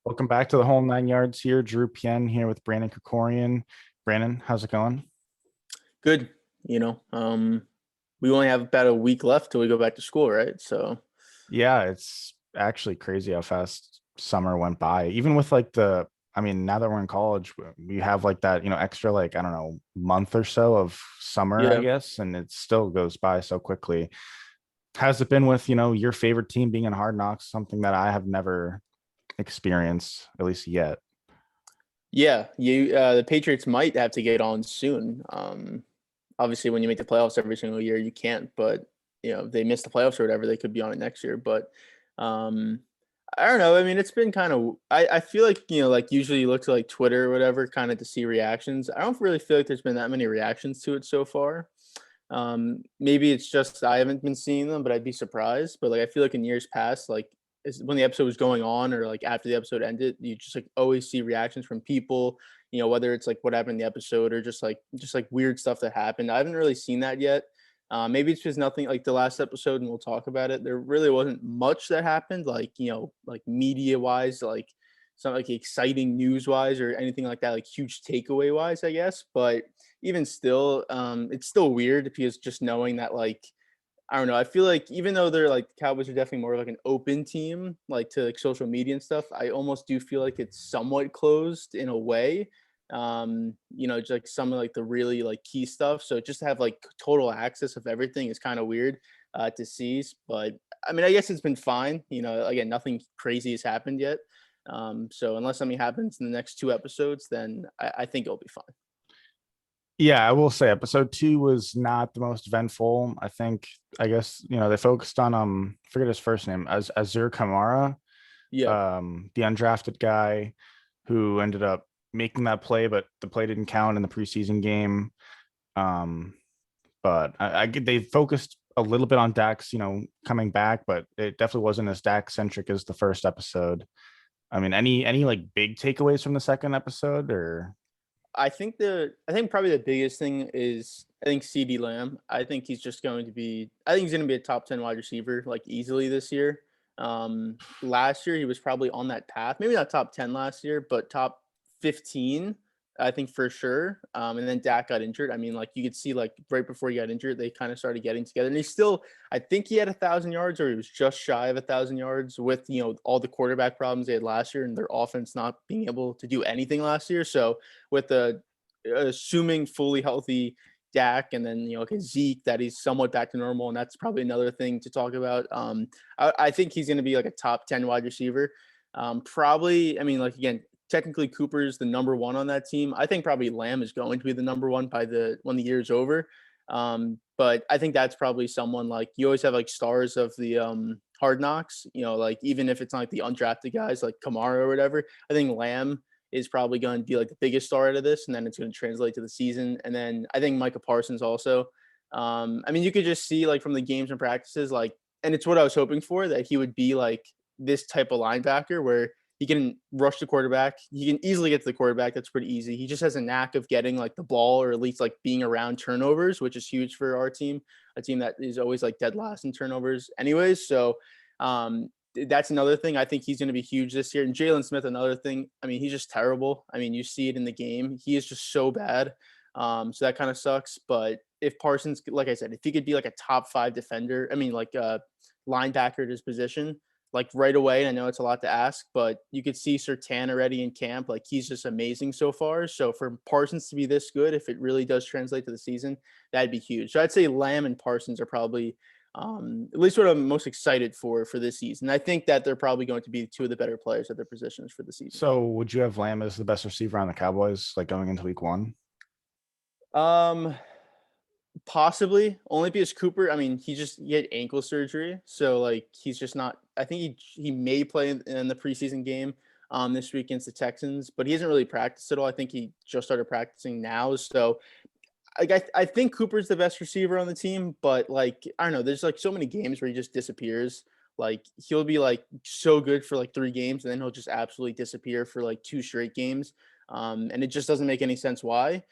Welcome back to the whole nine yards here. Drew Pien here with Brandon Kokorian. Brandon, how's it going? Good. You know, we only have about a week left till we go back to school, right? So Yeah, it's actually crazy how fast summer went by. Even with now that we're in college, we have like that, extra, like, I don't know, month or so of summer, I yeah, guess, and it still goes by so quickly. How's it been with, your favorite team being in Hard Knocks, something that I have never experienced, at least yet? yeah. The Patriots might have to get on soon. Obviously, when you make the playoffs every single year, you can't. But if they miss the playoffs or whatever, they could be on it next year. But um, I don't know. I mean, it's been kind of. I feel like like usually you look to like Twitter or whatever, kind of to see reactions. I don't really feel like there's been that many reactions to it so far. Maybe it's just I haven't been seeing them, but I'd be surprised. But like I feel like in years past, like when the episode was going on or like after the episode ended, you just like always see reactions from people, whether it's like what happened in the episode or just like weird stuff that happened. I haven't really seen that yet. Maybe it's just nothing like the last episode, and we'll talk about it. There really wasn't much that happened, like like media wise, like some like exciting news wise or anything like that, like huge takeaway wise, I guess. But even still, it's still weird because just knowing that like I don't know. I feel like even though they're like Cowboys are definitely more of like an open team, like to like social media and stuff, I almost do feel like it's somewhat closed in a way. Just like some of like the really like key stuff. So just to have like total access of everything is kind of weird to see. But I mean, I guess it's been fine. Again, nothing crazy has happened yet. So unless something happens in the next two episodes, then I think it'll be fine. Yeah, I will say episode 2 was not the most eventful. I guess, they focused on I forget his first name, as Azur Kamara, Yeah. the undrafted guy who ended up making that play, but the play didn't count in the preseason game. Um, but they focused a little bit on Dax, coming back, but it definitely wasn't as Dax centric as the first episode. I mean, any like big takeaways from the second episode or I think probably the biggest thing is I think CD Lamb. I think he's going to be a top 10 wide receiver like easily this year. Last year he was probably on that path. Maybe not top 10 last year, but top 15 I think for sure. And then Dak got injured. I mean, like you could see, like right before he got injured, they kind of started getting together. And I think he had 1,000 yards, or he was just shy of 1,000 yards with all the quarterback problems they had last year, and their offense not being able to do anything last year. So with the assuming fully healthy Dak, and then okay, Zeke, that he's somewhat back to normal, and that's probably another thing to talk about. I think he's going to be like a top 10 wide receiver. Probably, I mean, like again, technically Cooper's the number one on that team. I think probably Lamb is going to be the number one by the when the year's over. But I think that's probably someone like you always have like stars of the hard knocks, like even if it's not like the undrafted guys like Kamara or whatever. I think Lamb is probably going to be like the biggest star out of this, and then it's going to translate to the season. And then I think Micah Parsons also. I mean, you could just see like from the games and practices, like, and it's what I was hoping for, that he would be like this type of linebacker where he can rush the quarterback. He can easily get to the quarterback. That's pretty easy. He just has a knack of getting like the ball, or at least like being around turnovers, which is huge for our team, a team that is always like dead last in turnovers anyways. So that's another thing. I think he's going to be huge this year. And Jalen Smith, another thing. I mean, he's just terrible. I mean, you see it in the game. He is just so bad. So that kind of sucks. But if Parsons, like I said, if he could be like a top 5 defender, I mean, like a linebacker at his position, like right away. I know it's a lot to ask, but you could see Sertan already in camp. Like he's just amazing so far. So for Parsons to be this good, if it really does translate to the season, that'd be huge. So I'd say Lamb and Parsons are probably at least what I'm most excited for this season. I think that they're probably going to be two of the better players at their positions for the season. so would you have Lamb as the best receiver on the Cowboys, like going into week 1? Um, Possibly only because Cooper. I mean, he had ankle surgery, so like he's just not. I think he may play in the preseason game this week against the Texans, but he hasn't really practiced at all. I think he just started practicing now, so like I think Cooper's the best receiver on the team, but like I don't know, there's like so many games where he just disappears. Like he'll be like so good for like 3 games, and then he'll just absolutely disappear for like 2 straight games, and it just doesn't make any sense why.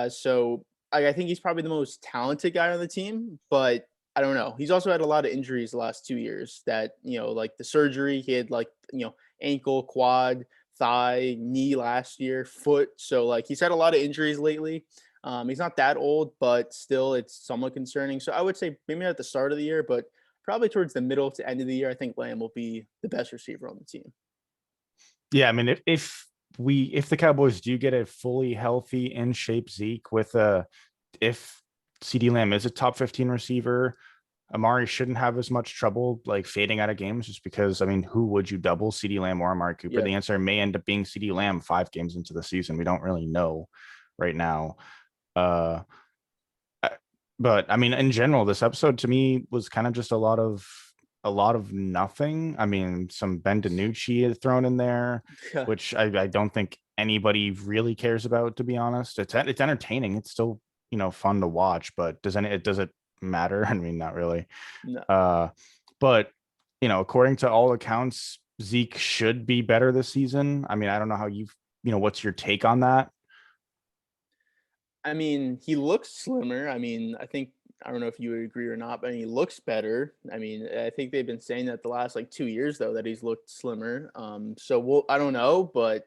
So I think he's probably the most talented guy on the team, but I don't know. He's also had a lot of injuries the last 2 years. That like the surgery, he had like ankle, quad, thigh, knee last year, foot. So like he's had a lot of injuries lately. He's not that old, but still it's somewhat concerning. So I would say maybe at the start of the year, but probably towards the middle to end of the year, I think Lamb will be the best receiver on the team. Yeah, I mean, if the Cowboys do get a fully healthy, in shape Zeke with a if CD Lamb is a top 15 receiver, Amari shouldn't have as much trouble like fading out of games just because I mean, who would you double CD Lamb or Amari Cooper? Yeah. The answer may end up being CD Lamb 5 games into the season. We don't really know right now. Uh but I mean, in general, this episode to me was kind of just a lot of nothing. I mean, some Ben DiNucci thrown in there, Yeah. which I don't think anybody really cares about, to be honest. It's entertaining. It's still fun to watch, but does it matter? I mean, not really. No. Uh, but according to all accounts, Zeke should be better this season. I mean, I don't know how what's your take on that? I mean, he looks slimmer. I mean, I don't know if you would agree or not, but he looks better. I mean, I think they've been saying that the last like 2 years though that he's looked slimmer. So I don't know, but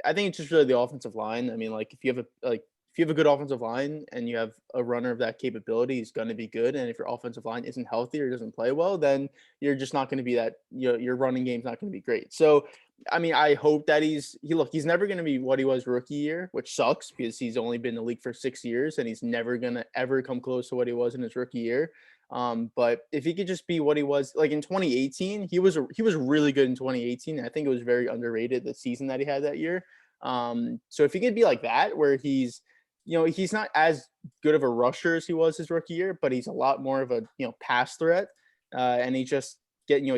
I think it's just really the offensive line. I mean, like if you have a good offensive line and you have a runner of that capability, he's going to be good. And if your offensive line isn't healthy or doesn't play well, then you're just not going to be that. Your running game's not going to be great. So, I mean, I hope that he's never going to be what he was rookie year, which sucks because he's only been in the league for 6 years and he's never going to ever come close to what he was in his rookie year. But if he could just be what he was like in 2018, he was really good in 2018. I think it was very underrated the season that he had that year. So if he could be like that, where he's not as good of a rusher as he was his rookie year, but he's a lot more of a pass threat, and he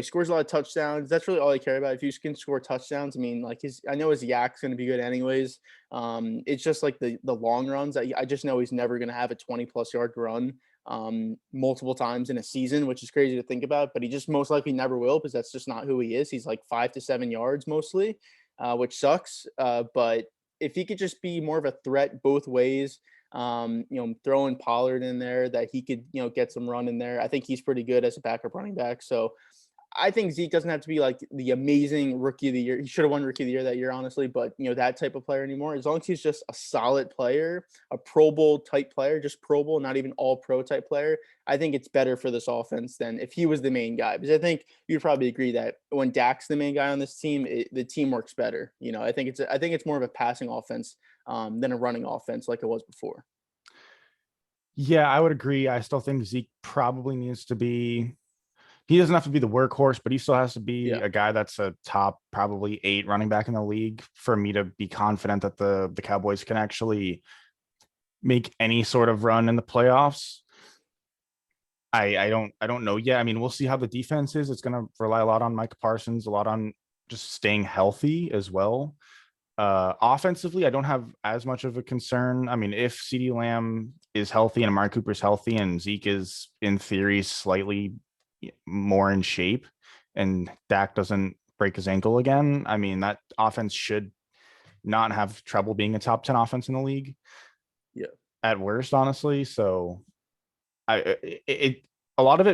scores a lot of touchdowns. That's really all I care about. If you can score touchdowns, I mean, like I know his yak's going to be good anyways. It's just like the long runs. I just know he's never going to have a 20+ yard run multiple times in a season, which is crazy to think about, but he just most likely never will because that's just not who he is. He's like 5 to 7 yards mostly, which sucks. But if he could just be more of a threat both ways, throwing Pollard in there that he could, get some run in there. I think he's pretty good as a backup running back. So I think Zeke doesn't have to be like the amazing rookie of the year. He should have won rookie of the year that year, honestly, but that type of player anymore. As long as he's just a solid player, a Pro Bowl type player, just Pro Bowl, not even all pro type player, I think it's better for this offense than if he was the main guy. Because I think you'd probably agree that when Dak's the main guy on this team, the team works better. I think it's more of a passing offense than a running offense like it was before. Yeah, I would agree. I still think Zeke probably needs to be. He doesn't have to be the workhorse, but he still has to be Yeah. a guy that's a top probably 8 running back in the league for me to be confident that the Cowboys can actually make any sort of run in the playoffs. I don't know yet. I mean, we'll see how the defense is. It's going to rely a lot on Mike Parsons, a lot on just staying healthy as well. Offensively, I don't have as much of a concern. I mean, if CeeDee Lamb is healthy and Amari Cooper's healthy and Zeke is in theory slightly more in shape and Dak doesn't break his ankle again, I mean, that offense should not have trouble being a top 10 offense in the league Yeah. at worst, honestly. So it a lot of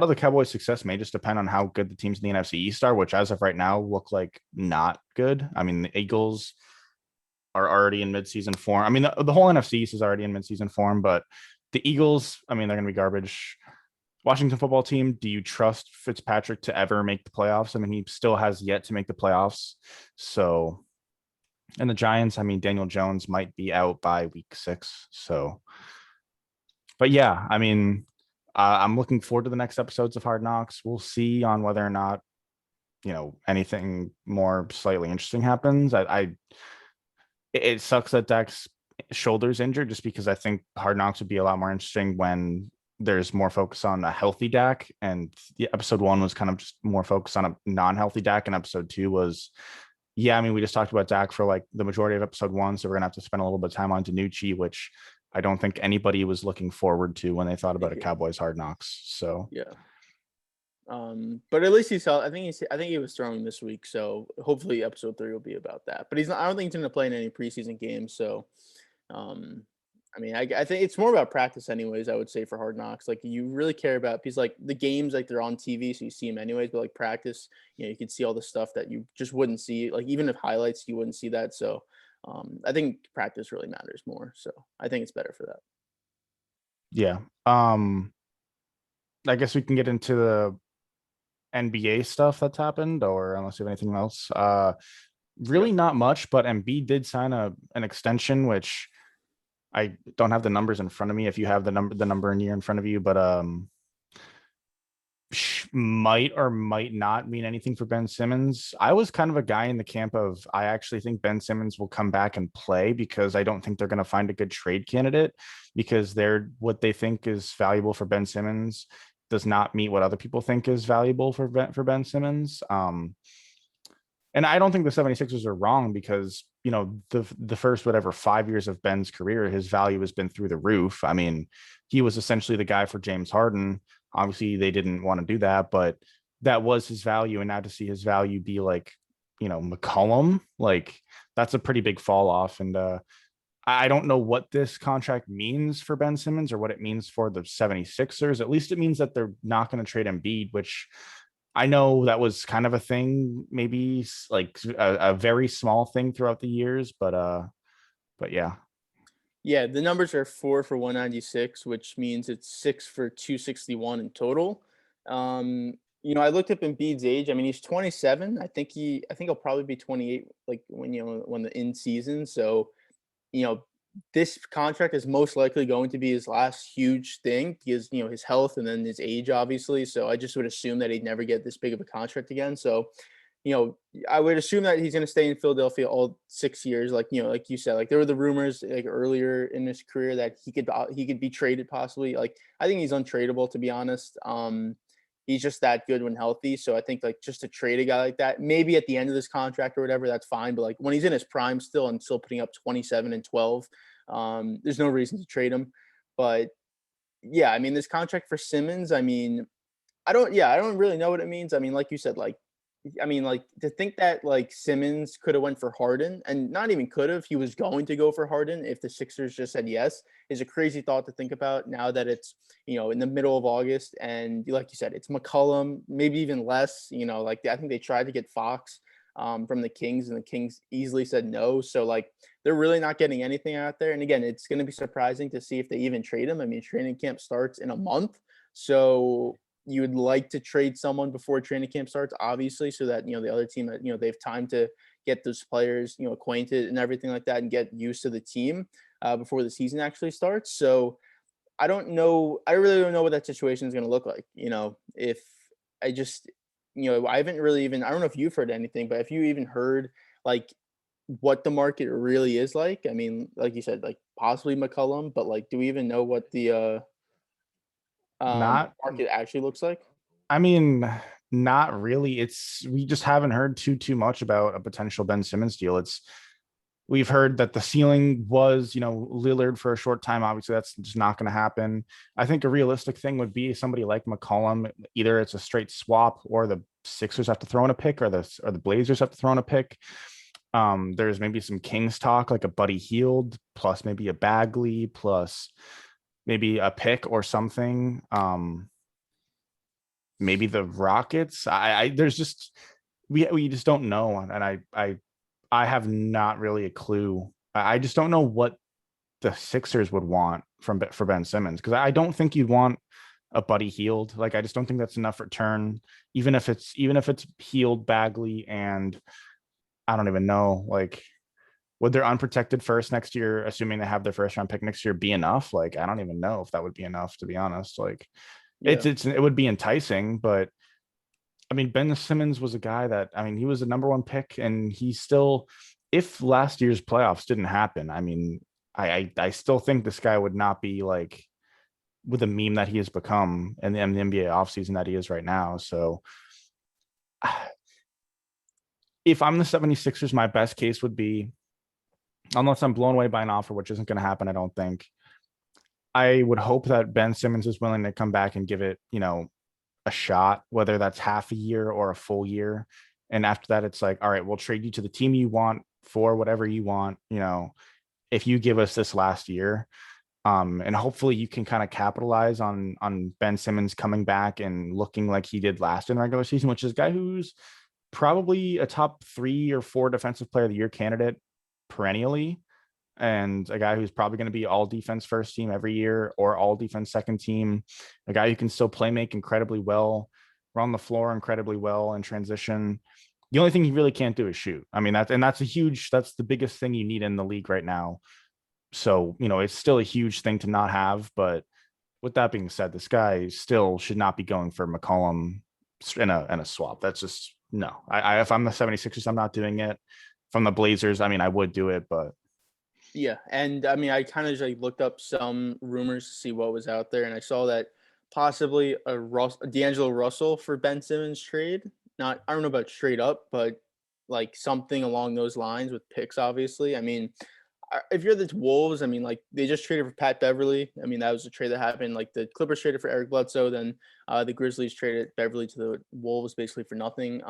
the Cowboys' success may just depend on how good the teams in the NFC East are, which as of right now look like not good. I mean, the Eagles are already in midseason form. I mean, the whole NFC East is already in midseason form, but the Eagles, I mean, they're going to be garbage. Washington football team, do you trust Fitzpatrick to ever make the playoffs? I mean, he still has yet to make the playoffs. So, and the Giants, I mean, Daniel Jones might be out by week 6. So, but yeah, I mean, I'm looking forward to the next episodes of Hard Knocks. We'll see on whether or not anything more slightly interesting happens. It sucks that Dak's shoulder's injured, just because I think Hard Knocks would be a lot more interesting when there's more focus on a healthy Dak. And the episode 1 was kind of just more focused on a non-healthy Dak, and episode 2 was, yeah, I mean, we just talked about Dak for like the majority of episode 1, so we're gonna have to spend a little bit of time on DiNucci, which I don't think anybody was looking forward to when they thought about a Yeah. Cowboys Hard Knocks. So Yeah. But at least he's. I think he was throwing this week, so hopefully episode 3 will be about that. But he's not. I don't think he's going to play in any preseason games. So, um, I mean, I think it's more about practice anyways, I would say for Hard Knocks. Like you really care about because like the games like they're on TV, so you see them anyways, but like practice, you can see all the stuff that you just wouldn't see. Like even if highlights, you wouldn't see that. So I think practice really matters more. So I think it's better for that. Yeah. I guess we can get into the NBA stuff that's happened, or unless you have anything else. Yep. Really not much, but Embiid did sign an extension, which I don't have the numbers in front of me. If you have the number in year in front of you, but might or might not mean anything for Ben Simmons. I was kind of a guy in the camp of I actually think Ben Simmons will come back and play because I don't think they're going to find a good trade candidate because they're what they think is valuable for Ben Simmons does not meet what other people think is valuable for Ben Simmons. And I don't think the 76ers are wrong because, the first whatever 5 years of Ben's career, his value has been through the roof. I mean, he was essentially the guy for James Harden. Obviously, they didn't want to do that, but that was his value. And now to see his value be like, McCollum, like that's a pretty big fall off. And I don't know what this contract means for Ben Simmons or what it means for the 76ers. At least it means that they're not going to trade Embiid, which I know that was kind of a thing, maybe like a very small thing throughout the years, but yeah. Yeah, the numbers are 4 for 196, which means it's 6 for 261 in total. I looked up Embiid's age. I mean, he's 27. I think he'll probably be 28, like when the in season. So, you know, this contract is most likely going to be his last huge thing because his health and then his age, obviously. So I just would assume that he'd never get this big of a contract again. So I would assume that he's going to stay in Philadelphia all 6 years. Like like you said, like there were the rumors like earlier in his career that he could be traded possibly. Like I think he's untradeable, to be honest. He's just that good when healthy. So I think like just to trade a guy like that, maybe at the end of this contract or whatever, that's fine. But like when he's in his prime still and still putting up 27 and 12, there's no reason to trade him. But yeah, I mean this contract for Simmons, I mean, I don't really know what it means. I mean, like you said, like to think that like Simmons could have went for Harden and not even could have, he was going to go for Harden if the Sixers just said yes is a crazy thought to think about now that it's, in the middle of August and like you said, it's McCollum, maybe even less, like I think they tried to get Fox from the Kings and the Kings easily said no. So like they're really not getting anything out there. And again, it's going to be surprising to see if they even trade him. I mean, training camp starts in a month. So you would like to trade someone before training camp starts, obviously, so that the other team, they have time to get those players, acquainted and everything like that, and get used to the team before the season actually starts. So I don't know. I really don't know what that situation is going to look like. If I just, I haven't really even. I don't know if you've heard anything, but if you even heard like what the market really is like, I mean, like you said, like possibly McCollum, but like, do we even know what the Not, market actually looks like? I mean, not really. We just haven't heard too much about a potential Ben Simmons deal. We've heard that the ceiling was, Lillard for a short time. Obviously, that's just not going to happen. I think a realistic thing would be somebody like McCollum. Either it's a straight swap, or the Sixers have to throw in a pick, or the Blazers have to throw in a pick. There's maybe some Kings talk, like a Buddy Hield plus maybe a Bagley plus maybe a pick or something. Maybe the Rockets. There's just we just don't know, and I have not really a clue. I just don't know what the Sixers would want for Ben Simmons because I don't think you'd want a Buddy Hield. Like I just don't think that's enough return, even if it's Hield, Bagley, and I don't even know. Like, would their unprotected first next year, assuming they have their first round pick next year, be enough? Like, I don't even know if that would be enough, to be honest. Like, Yeah. it would be enticing, but I mean, Ben Simmons was a guy that I mean, he was a number one pick, and he still, if last year's playoffs didn't happen, I mean, I still think this guy would not be like with the meme that he has become and the NBA offseason that he is right now. So if I'm the 76ers, my best case would be, unless I'm blown away by an offer, which isn't going to happen, I don't think. I would hope that Ben Simmons is willing to come back and give it, a shot, whether that's half a year or a full year. And after that, it's like, all right, we'll trade you to the team you want for whatever you want, if you give us this last year. And hopefully you can kind of capitalize on Ben Simmons coming back and looking like he did last in the regular season, which is a guy who's probably a top 3 or 4 defensive player of the year candidate perennially, and a guy who's probably going to be all defense first team every year or all defense second team, a guy who can still play make incredibly well, run the floor incredibly well in transition. The only thing he really can't do is shoot. I mean, that's the biggest thing you need in the league right now. So, it's still a huge thing to not have. But with that being said, this guy still should not be going for McCollum in a swap. That's just no. If I'm the 76ers, I'm not doing it. From the Blazers, I mean, I would do it, but Yeah, and I mean, I kind of just like looked up some rumors to see what was out there, and I saw that possibly a D'Angelo Russell for Ben Simmons trade. Not, I don't know about straight up, but like something along those lines with picks. Obviously, I mean, if you're the Wolves, I mean, like they just traded for Pat Beverly. I mean, that was a trade that happened. Like the Clippers traded for Eric Bledsoe, then the Grizzlies traded Beverly to the Wolves basically for nothing.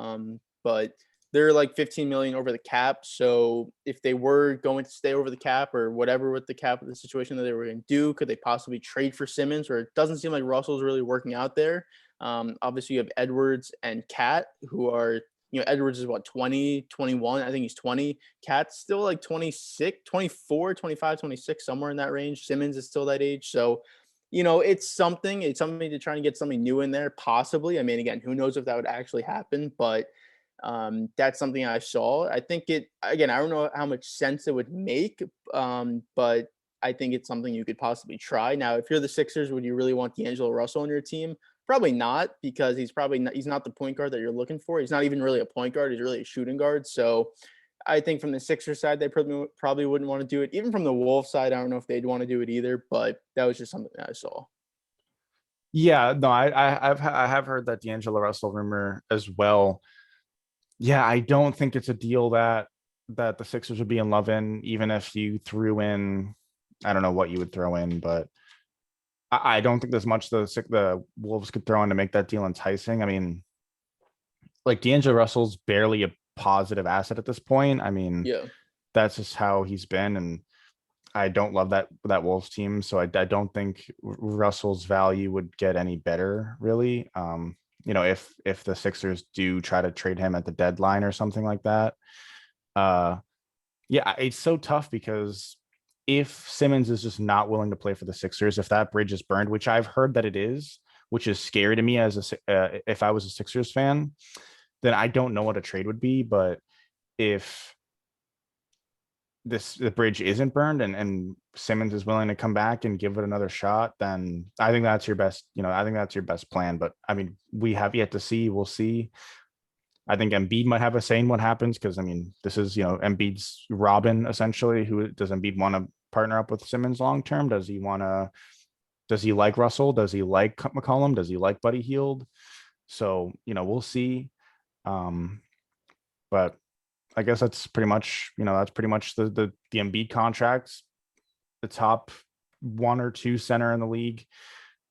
But they're like 15 million over the cap. So if they were going to stay over the cap or whatever with the cap, the situation that they were going to do, could they possibly trade for Simmons? Or it doesn't seem like Russell's really working out there. Obviously, you have Edwards and Cat, who are, Edwards is what, 20, 21? I think he's 20. Cat's still like 26, 24, 25, 26, somewhere in that range. Simmons is still that age. So, it's something to try and get something new in there, possibly. I mean, again, who knows if that would actually happen, but that's something I saw. I think I don't know how much sense it would make, but I think it's something you could possibly try. Now, if you're the Sixers, would you really want D'Angelo Russell on your team? Probably not, because he's not the point guard that you're looking for. He's not even really a point guard. He's really a shooting guard. So I think from the Sixers side, they probably wouldn't want to do it. Even from the Wolves side, I don't know if they'd want to do it either, but that was just something that I saw. yeah, no, I have heard that D'Angelo Russell rumor as well. Yeah, I don't think it's a deal that the Sixers would be in love in, even if you threw in, I don't know what you would throw in, but I don't think there's much the Wolves could throw in to make that deal enticing. I mean, like D'Angelo Russell's barely a positive asset at this point. I mean, Yeah. that's just how he's been, and I don't love that Wolves team, so I don't think Russell's value would get any better, really. If the Sixers do try to trade him at the deadline or something like that. Yeah, it's so tough because if Simmons is just not willing to play for the Sixers, if that bridge is burned, which I've heard that it is, which is scary to me as if I was a Sixers fan, then I don't know what a trade would be. But if the bridge isn't burned and Simmons is willing to come back and give it another shot, then I think that's your best, I think that's your best plan. But I mean, we have yet to see. We'll see. I think Embiid might have a say in what happens because I mean, this is Embiid's Robin essentially. Who does Embiid want to partner up with Simmons long term? Does he want to? Does he like Russell? Does he like McCollum? Does he like Buddy Hield? So we'll see. But I guess that's pretty much the Embiid contracts. The top 1 or 2 center in the league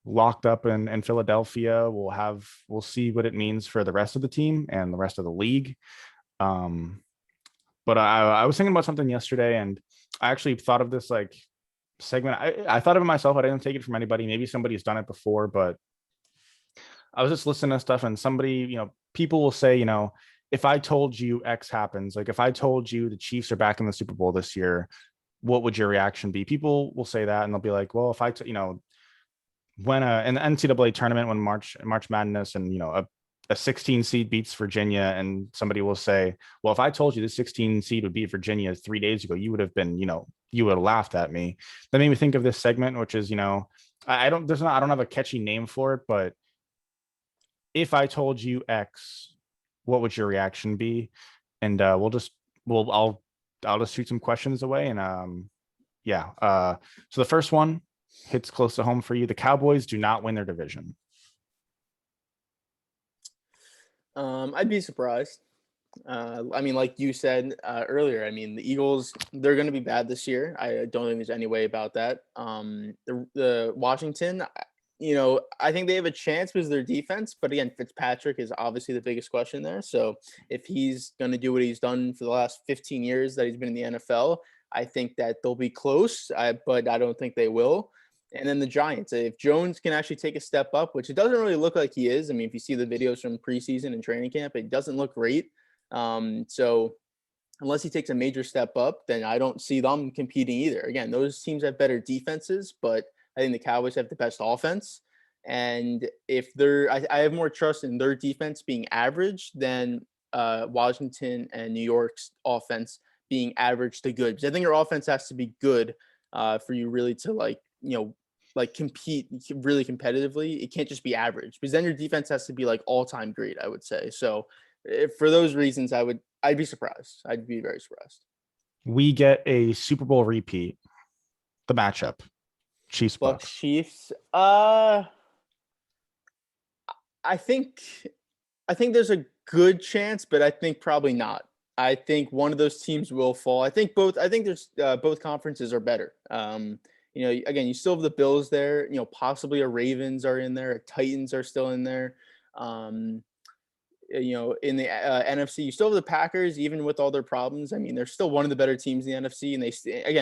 locked up in Philadelphia. We'll see what it means for the rest of the team and the rest of the league. But I was thinking about something yesterday, and I actually thought of this like segment. I thought of it myself. I didn't take it from anybody. Maybe somebody's done it before, but I was just listening to stuff, and somebody, people will say, if I told you X happens, like if I told you the Chiefs are back in the Super Bowl this year, what would your reaction be? People will say that, and they'll be like, well, if when in the NCAA tournament, when March Madness, and a 16 seed beats Virginia, and somebody will say, well, if I told you the 16 seed would beat Virginia 3 days ago, you would have been, you would have laughed at me. That made me think of this segment, which is, I don't have a catchy name for it, but if I told you X, what would your reaction be? And I'll just shoot some questions away, and yeah. So the first one hits close to home for you. The Cowboys do not win their division. I'd be surprised. I mean, like you said earlier, I mean, the Eagles, they're going to be bad this year. I don't think there's any way about that. The Washington, I think they have a chance because their defense, but again, Fitzpatrick is obviously the biggest question there. So if he's going to do what he's done for the last 15 years that he's been in the NFL, I think that they'll be close, but I don't think they will. And then the Giants, if Jones can actually take a step up, which it doesn't really look like he is. I mean, if you see the videos from preseason and training camp, it doesn't look great. So unless he takes a major step up, then I don't see them competing either. Again, those teams have better defenses, but I think the Cowboys have the best offense. And if I have more trust in their defense being average than Washington and New York's offense being average to good. Because I think your offense has to be good for you really to like compete really competitively. It can't just be average, because then your defense has to be like all-time great, I would say. So for those reasons, I'd be surprised. I'd be very surprised. We get a Super Bowl repeat. The matchup, Chiefs Bucks Bucks. Chiefs. I think there's a good chance, but I think probably not. I think one of those teams will fall. I think there's both conferences are better. Again, you still have the Bills there. Possibly a Ravens are in there. A Titans are still in there. In the NFC, you still have the Packers, even with all their problems. I mean, they're still one of the better teams in the NFC, and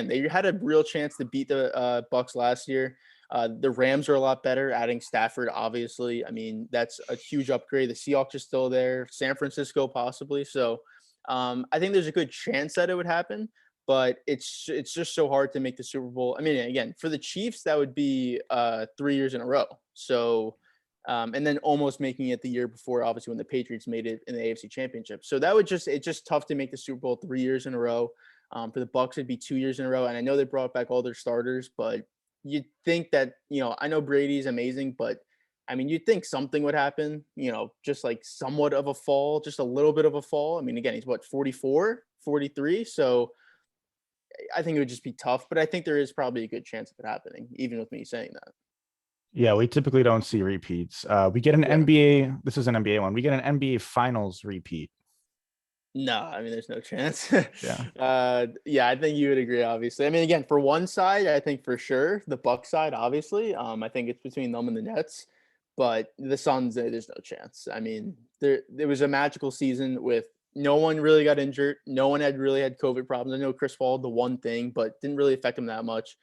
they had a real chance to beat the Bucks last year. The Rams are a lot better, adding Stafford, obviously. I mean, that's a huge upgrade. The Seahawks are still there, San Francisco possibly. So I think there's a good chance that it would happen, but it's just so hard to make the Super Bowl. I mean, again, for the Chiefs, that would be 3 years in a row. So and then almost making it the year before, obviously, when the Patriots made it in the AFC Championship. So it's just tough to make the Super Bowl 3 years in a row. For the Bucks, it'd be 2 years in a row. And I know they brought back all their starters, but you'd think that, I know Brady's amazing, but I mean, you'd think something would happen, just like somewhat of a fall, just a little bit of a fall. I mean, again, he's what, 44, 43. So I think it would just be tough, but I think there is probably a good chance of it happening, even with me saying that. Yeah, we typically don't see repeats. We get an Yeah. NBA. This is an NBA one. We get an NBA Finals repeat. No, I mean, there's no chance. Yeah. Yeah, I think you would agree, obviously. I mean, again, for one side, I think for sure the Buck side, obviously. I think it's between them and the Nets, but the Suns, there's no chance. I mean, there was a magical season with no one really got injured. No one had really had COVID problems. I know Chris Paul had the one thing, but didn't really affect him that much.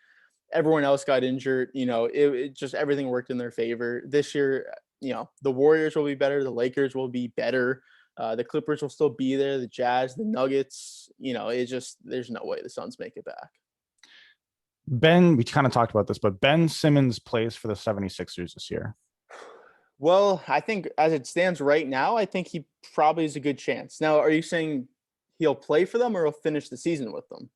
Everyone else got injured. It just everything worked in their favor. This year, the Warriors will be better. The Lakers will be better. The Clippers will still be there. The Jazz, the Nuggets, there's no way the Suns make it back. We kind of talked about this, but Ben Simmons plays for the 76ers this year. Well, I think as it stands right now, I think he probably is a good chance. Now, are you saying he'll play for them or he'll finish the season with them?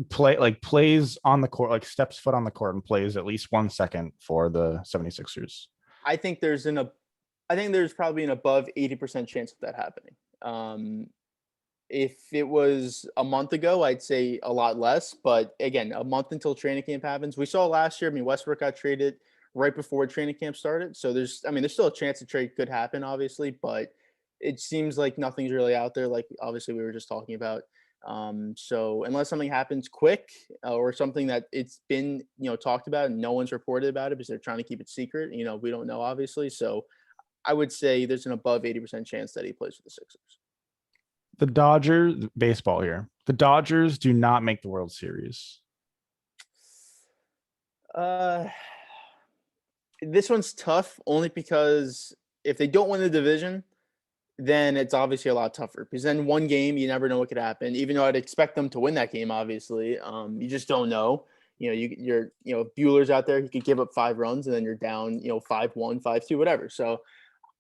Plays on the court, like steps foot on the court and plays at least 1 second for the 76ers. I think there's probably an above 80% chance of that happening. If it was a month ago, I'd say a lot less. But again, a month until training camp happens. We saw last year, I mean, Westbrook got traded right before training camp started. So there's still a chance a trade could happen, obviously, but it seems like nothing's really out there. Like obviously we were just talking about. So unless something happens quick or something that it's been, talked about and no one's reported about it because they're trying to keep it secret, we don't know, obviously. So I would say there's an above 80% chance that he plays for the Sixers. The Dodgers, baseball here. The Dodgers do not make the World Series. This one's tough only because if they don't win the division, then it's obviously a lot tougher because then one game, you never know what could happen. Even though I'd expect them to win that game, obviously, you just don't know. If Bueller's out there, he could give up 5 runs and then you're down, 5-1, 5-2, whatever. So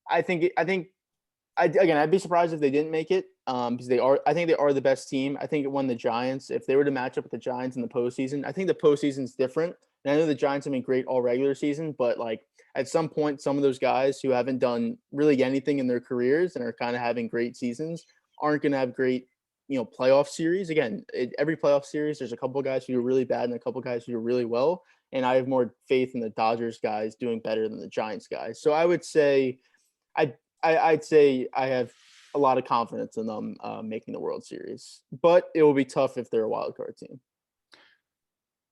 I think I'd be surprised if they didn't make it because I think they are the best team. I think it won the Giants. If they were to match up with the Giants in the postseason, I think the postseason's different. And I know the Giants have been great all regular season, but like at some point, some of those guys who haven't done really anything in their careers and are kind of having great seasons aren't going to have great, playoff series. Again, every playoff series, there's a couple of guys who are really bad and a couple of guys who are really well. And I have more faith in the Dodgers guys doing better than the Giants guys. So I would say I'd say I have a lot of confidence in them making the World Series, but it will be tough if they're a wild card team.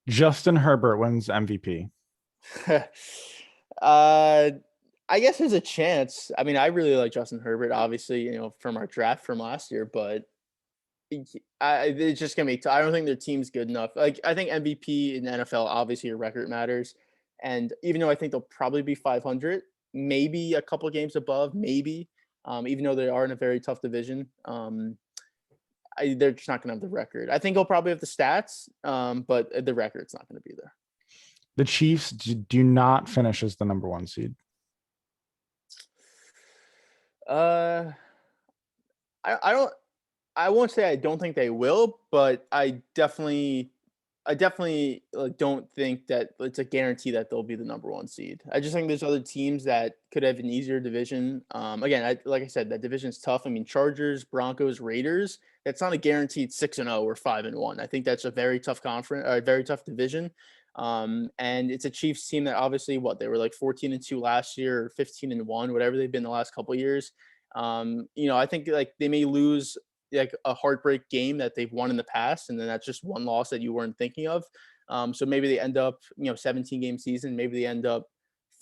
Justin Herbert wins MVP. I guess there's a chance. I mean, I really like Justin Herbert, obviously, from our draft from last year, but It's just gonna be. I don't think their team's good enough. Like I think MVP in the NFL, obviously your record matters, and even though I think they'll probably be 500, maybe a couple games above, maybe. Even though they are in a very tough division, they're just not gonna have the record. I think he'll probably have the stats, but the record's not gonna be there. The Chiefs do not finish as the number 1 seed. Uh, I don't. I won't say I don't think they will, but I definitely don't think that it's a guarantee that they'll be the number 1 seed. I just think there's other teams that could have an easier division. Again, like I said, that division's tough. I mean, Chargers, Broncos, Raiders. That's not a guaranteed 6-0 or 5-1. I think that's a very tough conference, a very tough division. And it's a Chiefs team that obviously they were like 14-2 last year or 15-1, whatever they've been the last couple of years. I think like they may lose like a heartbreak game that they've won in the past, and then that's just one loss that you weren't thinking of. So maybe they end up, 17 game season. Maybe they end up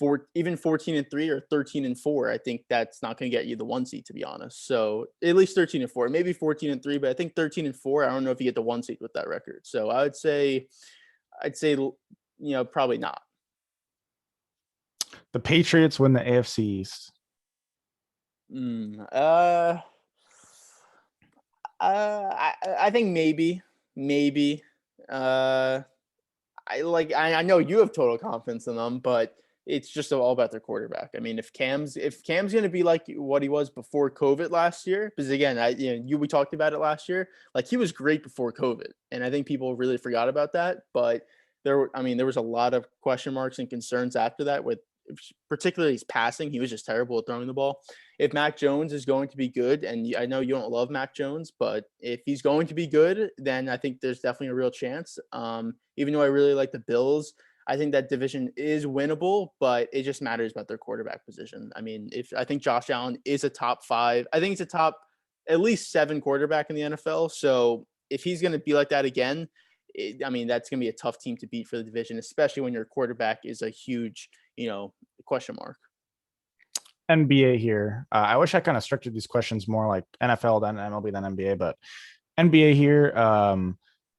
14-3 or 13-4. I think that's not going to get you the 1 seed, to be honest. So at least 13-4, maybe 14-3, but I think 13-4. I don't know if you get the 1 seed with that record. So I'd say, probably not. The Patriots win the AFC East. I think maybe. I know you have total confidence in them, but it's just all about their quarterback. I mean, if Cam's going to be like what he was before COVID last year, because again, we talked about it last year, like he was great before COVID, and I think people really forgot about that. But there was a lot of question marks and concerns after that with particularly his passing. He was just terrible at throwing the ball. If Mac Jones is going to be good, and I know you don't love Mac Jones, but if he's going to be good, then I think there's definitely a real chance. Even though I really like the Bills, I think that division is winnable, but it just matters about their quarterback position. I mean, I think Josh Allen is a top 5, I think it's a top at least 7 quarterback in the NFL. So if he's going to be like that again, that's going to be a tough team to beat for the division, especially when your quarterback is a huge, question mark. NBA here. I wish I kind of structured these questions more like NFL than MLB than NBA, but NBA here.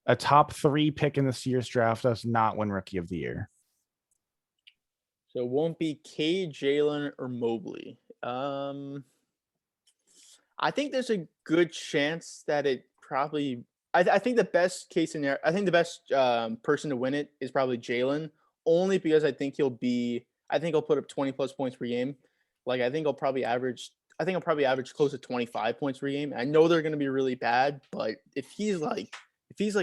A top 3 pick in this year's draft does not win Rookie of the Year. So it won't be Cade, Jalen, or Mobley. I think there's a good chance that it probably. I think the best case scenario. I think the best person to win it is probably Jalen, only because I think he'll put up 20 plus points per game. Like I think he'll probably average close to 25 points per game. I know they're going to be really bad, but if he's like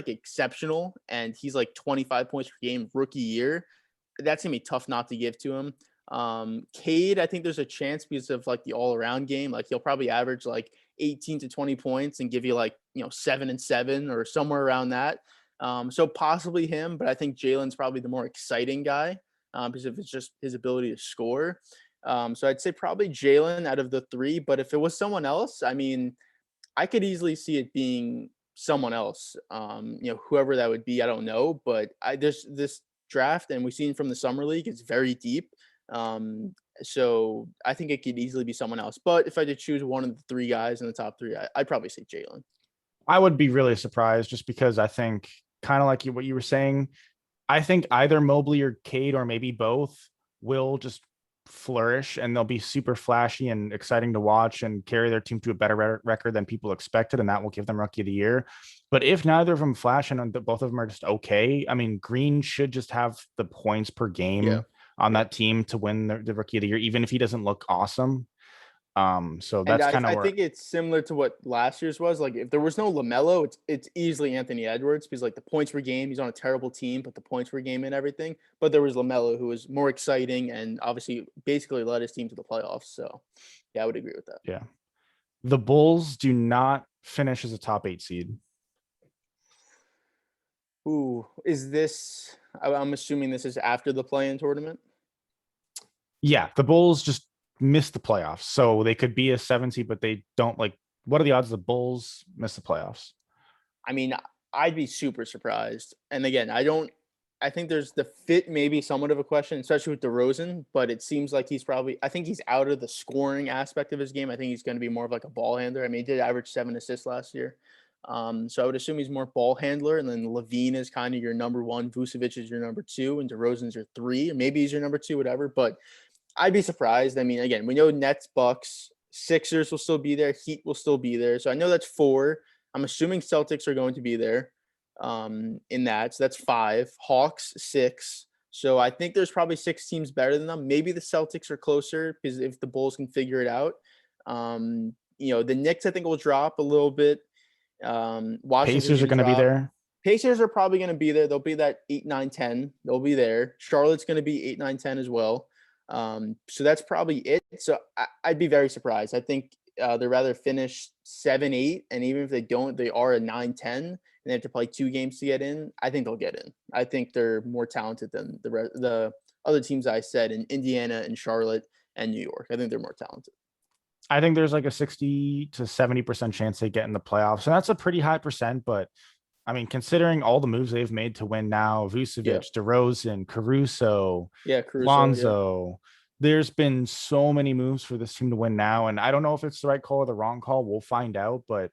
exceptional and he's like 25 points per game rookie year, that's gonna be tough not to give to him. Cade, I think there's a chance because of like the all around game. Like he'll probably average like 18 to 20 points and give you like 7 and 7 or somewhere around that. So possibly him, but I think Jalen's probably the more exciting guy because of it's just his ability to score. So I'd say probably Jalen out of the 3. But if it was someone else, I mean, I could easily see it being someone else. Whoever that would be, I don't know. But this draft, and we've seen from the summer league, it's very deep. So I think it could easily be someone else. But if I did choose one of the 3 guys in the top 3, I'd probably say Jalen. I would be really surprised just because I think kind of like what you were saying. I think either Mobley or Cade or maybe both will just flourish and they'll be super flashy and exciting to watch and carry their team to a better record than people expected. And that will give them Rookie of the Year. But if neither of them flash and both of them are just okay, I mean, Green should just have the points per game on that team to win the Rookie of the Year, even if he doesn't look awesome. So that's kind of I think it's similar to what last year's was. Like if there was no LaMelo, it's easily Anthony Edwards because like the points per game, he's on a terrible team, but the points per game and everything. But there was LaMelo who was more exciting and obviously basically led his team to the playoffs. So yeah, I would agree with that. Yeah. The Bulls do not finish as a top 8 seed. Ooh, I'm assuming this is after the play-in tournament? Yeah, the Bulls just miss the playoffs. So they could be a 7 seed, but they don't what are the odds the Bulls miss the playoffs? I mean, I'd be super surprised. And again, I think there's the fit maybe somewhat of a question, especially with DeRozan, but it seems like I think he's out of the scoring aspect of his game. I think he's going to be more of like a ball handler. I mean, he did average 7 assists last year. So I would assume he's more ball handler, and then Levine is kind of your number one, Vucevic is your number two, and DeRozan's your three. Maybe he's your number two, whatever. But I'd be surprised. I mean, again, we know Nets, Bucks, Sixers will still be there, Heat will still be there. So I know that's four. I'm assuming Celtics are going to be there in that. So that's five. Hawks, six. So I think there's probably six teams better than them. Maybe the Celtics are closer because if the Bulls can figure it out. The Knicks I think will drop a little bit. Washington's Pacers are going to going to be drop. there. Pacers are probably going to be there. They'll be that 8, 9, 10. They'll be there. Charlotte's going to be 8, 9, 10 as well. So that's probably it. So I'd be very surprised. I think they'd rather finish 7, 8, and even if they don't, they are a 9, 10, and they have to play 2 games to get in. I think they'll get in. I think they're more talented than the other teams I said in Indiana and Charlotte and New York. I think they're more talented. I think there's like a 60 to 70% chance they get in the playoffs, and that's a pretty high percent. But I mean, considering all the moves they've made to win now, Vucevic, DeRozan, Caruso, Lonzo, there's been so many moves for this team to win now. And I don't know if it's the right call or the wrong call. We'll find out. But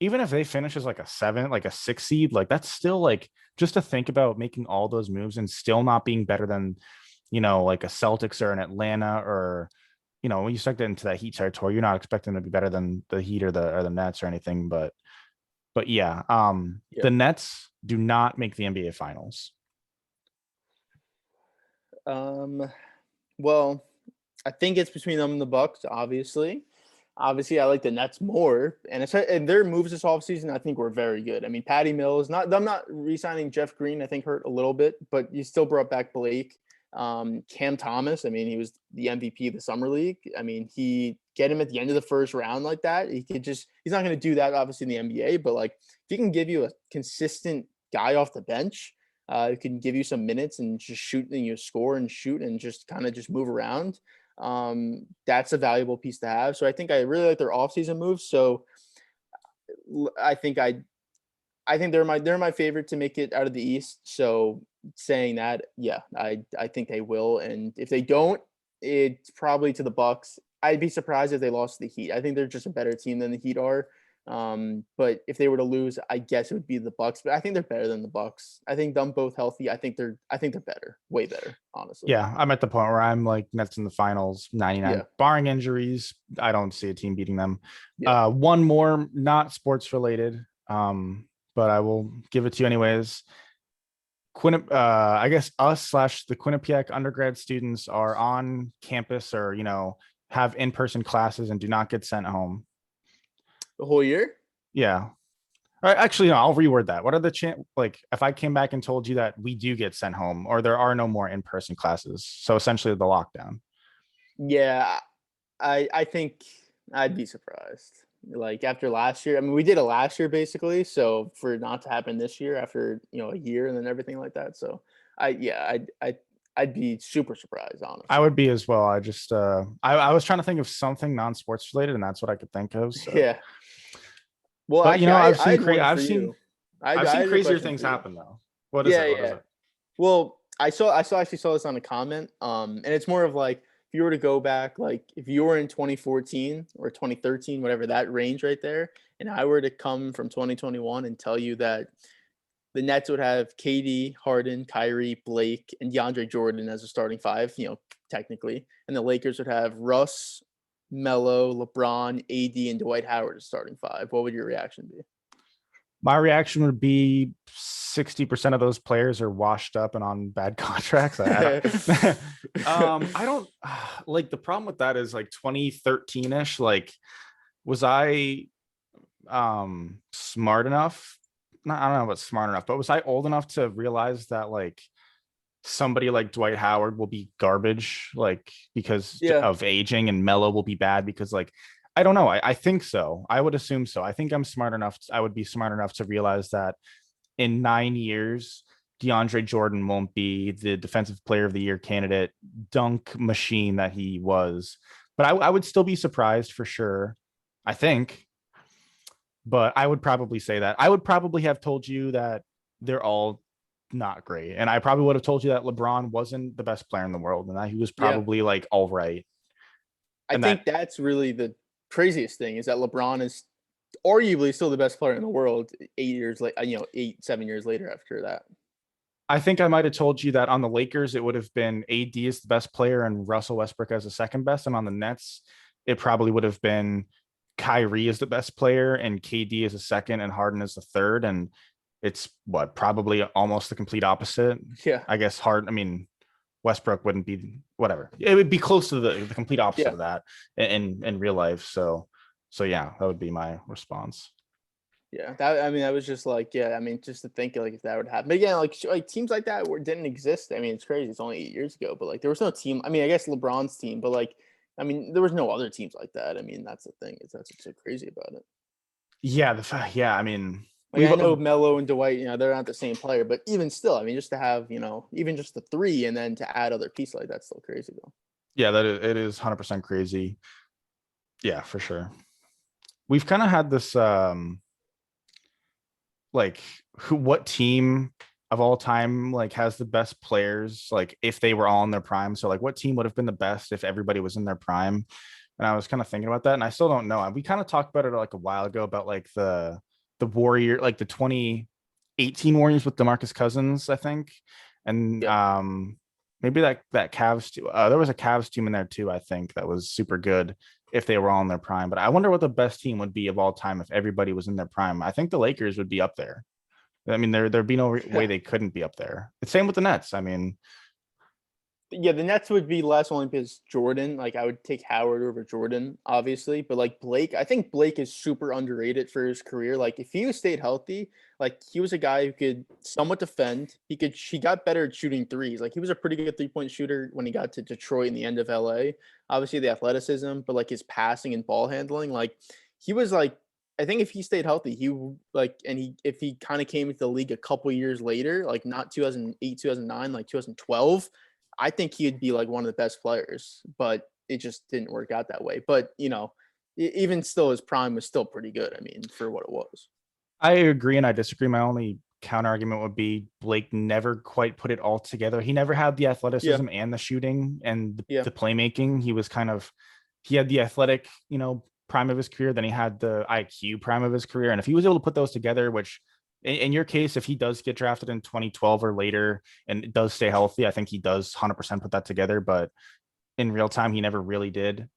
even if they finish as like a 7, like a 6 seed, like that's still like just to think about making all those moves and still not being better than, like a Celtics or an Atlanta or, when you start getting into that Heat territory, you're not expecting to be better than the Heat or the Nets or anything. But yeah, the Nets do not make the NBA Finals. Well, I think it's between them and the Bucks. Obviously, I like the Nets more, and their moves this offseason I think were very good. I mean, Patty Mills, I'm not re-signing Jeff Green. I think hurt a little bit, but you still brought back Blake. Cam Thomas, I mean, he was the MVP of the summer league. I mean, he get him at the end of the first round like that. He's not going to do that obviously in the NBA, but like if he can give you a consistent guy off the bench, who can give you some minutes and just shoot and you score and shoot and just kind of just move around. That's a valuable piece to have. So I think I really like their offseason moves. So I think they're my favorite to make it out of the East. So saying that, yeah, I think they will. And if they don't, it's probably to the Bucks. I'd be surprised if they lost to the Heat. I think they're just a better team than the Heat are. But if they were to lose, I guess it would be the Bucks. But I think they're better than the Bucks. I think them both healthy. I think they're better, way better, honestly. Yeah, I'm at the point where I'm like Nets in the finals, 99, barring injuries. I don't see a team beating them. Yeah. One more, not sports related, but I will give it to you anyways. I guess us/the Quinnipiac undergrad students are on campus or, have in-person classes and do not get sent home. The whole year? Yeah. All right, actually, no, I'll reword that. What are the if I came back and told you that we do get sent home or there are no more in-person classes? So essentially the lockdown. Yeah, I think I'd be surprised. Like after last year, I mean, we did it last year basically. So for it not to happen this year after, a year and then everything like that. So I'd be super surprised, honestly. I would be as well. I just I was trying to think of something non-sports related, and that's what I could think of. So. Yeah. Well, but, actually, I've seen crazier things happen though. What is it? What is it? Well, I actually saw this on a comment. And it's more of like if you were to go back, like if you were in 2014 or 2013, whatever that range right there, and I were to come from 2021 and tell you that the Nets would have KD, Harden, Kyrie, Blake, and DeAndre Jordan as a starting five, technically. And the Lakers would have Russ, Melo, LeBron, AD, and Dwight Howard as starting five. What would your reaction be? My reaction would be 60% of those players are washed up and on bad contracts. I don't like the problem with that is like 2013-ish. Like, was I smart enough? I don't know what's smart enough, but was I old enough to realize that like somebody like Dwight Howard will be garbage, like because of aging, and Melo will be bad because like, I don't know. I think so. I would assume so. I think I'm smart enough. I would be smart enough to realize that in 9 years, DeAndre Jordan won't be the defensive player of the year candidate dunk machine that he was, but I would still be surprised for sure. I think. But I would probably say that. I would probably have told you that they're all not great. And I probably would have told you that LeBron wasn't the best player in the world and that he was probably like all right. I think that's really the craziest thing is that LeBron is arguably still the best player in the world 8 years later, 8, 7 years later after that. I think I might have told you that on the Lakers, it would have been AD is the best player and Russell Westbrook as the second best. And on the Nets, it probably would have been Kyrie is the best player and KD is the second and Harden is the third. And it's probably almost the complete opposite. Yeah. I guess Westbrook wouldn't be whatever. It would be close to the complete opposite Yeah. of that in real life. So yeah, that would be my response. Yeah, that was just like, yeah, just to think like if that would happen. But again, like teams like that didn't exist. It's crazy. It's only 8 years ago, but like there was no team. I guess LeBron's team, but like, there was no other teams like that. That's the thing. That's what's so crazy about it. Yeah, Like I know Melo and Dwight, they're not the same player, but even still, just to have, even just the three and then to add other pieces like that's still crazy though. Yeah, it is 100% crazy. Yeah, for sure. We've kind of had this like what team of all time like has the best players like if they were all in their prime. So like what team would have been the best if everybody was in their prime? And I was kind of thinking about that and I still don't know. We kind of talked about it like a while ago about like the Warrior, like the 2018 Warriors with DeMarcus Cousins, I think. And Yeah. maybe that Cavs too. There was a Cavs team in there too, I think, that was super good if they were all in their prime. But I wonder what the best team would be of all time if everybody was in their prime. I think the Lakers would be up there. There'd be no way they couldn't be up there. The same with the Nets. Yeah, the Nets would be less only because Jordan. Like I would take Howard over Jordan, obviously. But like Blake, I think Blake is super underrated for his career. Like if he stayed healthy, like he was a guy who could somewhat defend. He got better at shooting threes. Like he was a pretty good 3-point shooter when he got to Detroit in the end of LA. Obviously the athleticism, but like his passing and ball handling, like he was like I think if he stayed healthy, if he kind of came into the league a couple years later, like not 2008, 2009, like 2012, I think he'd be like one of the best players, but it just didn't work out that way. But even still, his prime was still pretty good. For what it was. I agree and I disagree. My only counter argument would be Blake never quite put it all together. He never had the Yeah, athleticism and the shooting and yeah, the playmaking. He had the athletic, prime of his career. Then he had the IQ prime of his career. And if he was able to put those together, which in your case, if he does get drafted in 2012 or later and it does stay healthy, I think he does 100% put that together. But in real time, he never really did.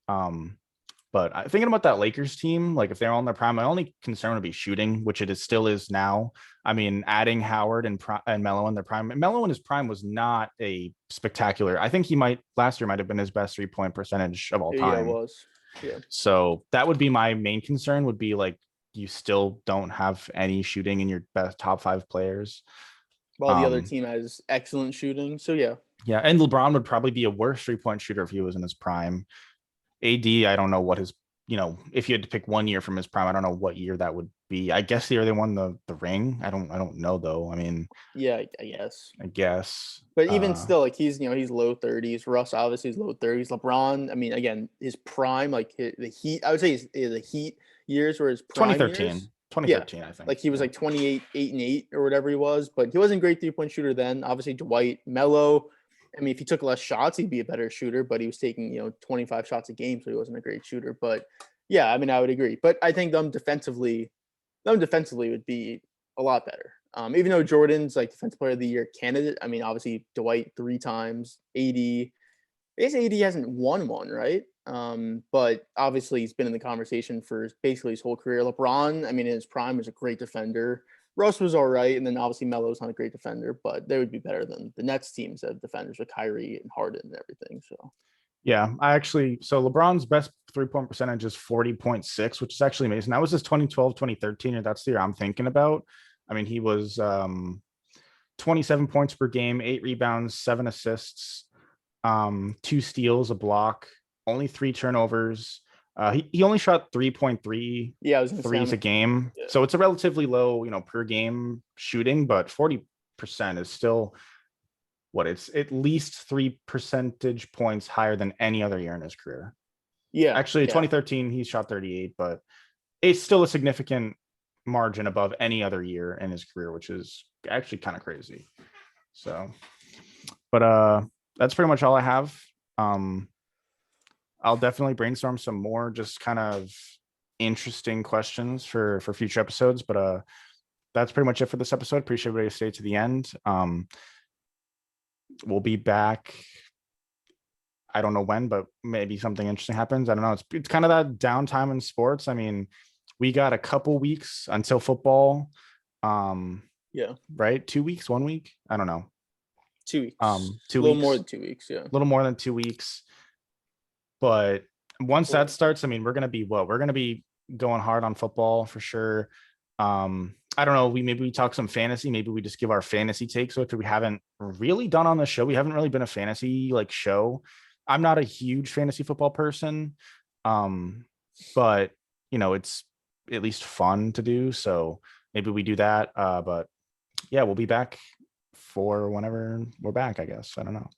But thinking about that Lakers team, like if they're on their prime, my only concern would be shooting, which still is now. Adding Howard and Melo in their prime. Melo in his prime was not a spectacular. I think last year might have been his best 3-point percentage of all yeah, it time. was. Yeah. So that would be my main concern. Would be like you still don't have any shooting in your best top 5 players. While the other team has excellent shooting, so yeah. Yeah, and LeBron would probably be a worse 3-point shooter if he was in his prime. AD, I don't know what his, if you had to pick one year from his prime, I don't know what year that would be. I guess the year they won the ring. I don't know though. Yeah, I guess. I guess. But even still, like he's low 30s. Russ obviously is low 30s. LeBron, again, his prime, like the Heat, I would say the Heat years were his prime 2013. years. 2013, Yeah, I think. like he was like 28, 8-8 or whatever he was, but he wasn't a great 3-point shooter then. Obviously, Dwight, Melo. If he took less shots, he'd be a better shooter, but he was taking 25 shots a game, so he wasn't a great shooter. But yeah, I would agree. But I think them defensively would be a lot better. Even though Jordan's like defensive player of the year candidate, obviously Dwight 3 times, 80. I guess 80 hasn't won one, right? But obviously he's been in the conversation for basically his whole career. LeBron, in his prime was a great defender. Russ was all right, and then obviously Melo's not a great defender, but they would be better than the Nets teams that have defenders with Kyrie and Harden and everything. So yeah, so LeBron's best 3-point percentage is 40.6, which is actually amazing. That was his 2012, 2013, and that's the year I'm thinking about. He was 27 points per game, 8 rebounds, 7 assists, 2 steals, a block, only 3 turnovers. He only shot 3.3 yeah, I was gonna threes say, a game. yeah. So it's a relatively low, per game shooting, but 40% is still it's at least 3 percentage points higher than any other year in his career. Yeah, Actually, yeah. 2013, he shot 38, but it's still a significant margin above any other year in his career, which is actually kind of crazy. So, but that's pretty much all I have. I'll definitely brainstorm some more just kind of interesting questions for future episodes. But that's pretty much it for this episode. Appreciate everybody stay to the end. We'll be back. I don't know when, but maybe something interesting happens. I don't know. It's kind of that downtime in sports. I mean, we got a couple weeks until football. Yeah, Right? 2 weeks, 1 week. I don't know. 2 weeks. 2 A little weeks. more than 2 weeks. Yeah. A little more than 2 weeks. But once that starts, I mean, we're gonna be going hard on football for sure. I don't know. Maybe we talk some fantasy. Maybe we just give our fantasy takes, which we haven't really done on the show. We haven't really been a fantasy like show. I'm not a huge fantasy football person, but it's at least fun to do. So maybe we do that. But yeah, we'll be back for whenever we're back, I guess. I don't know.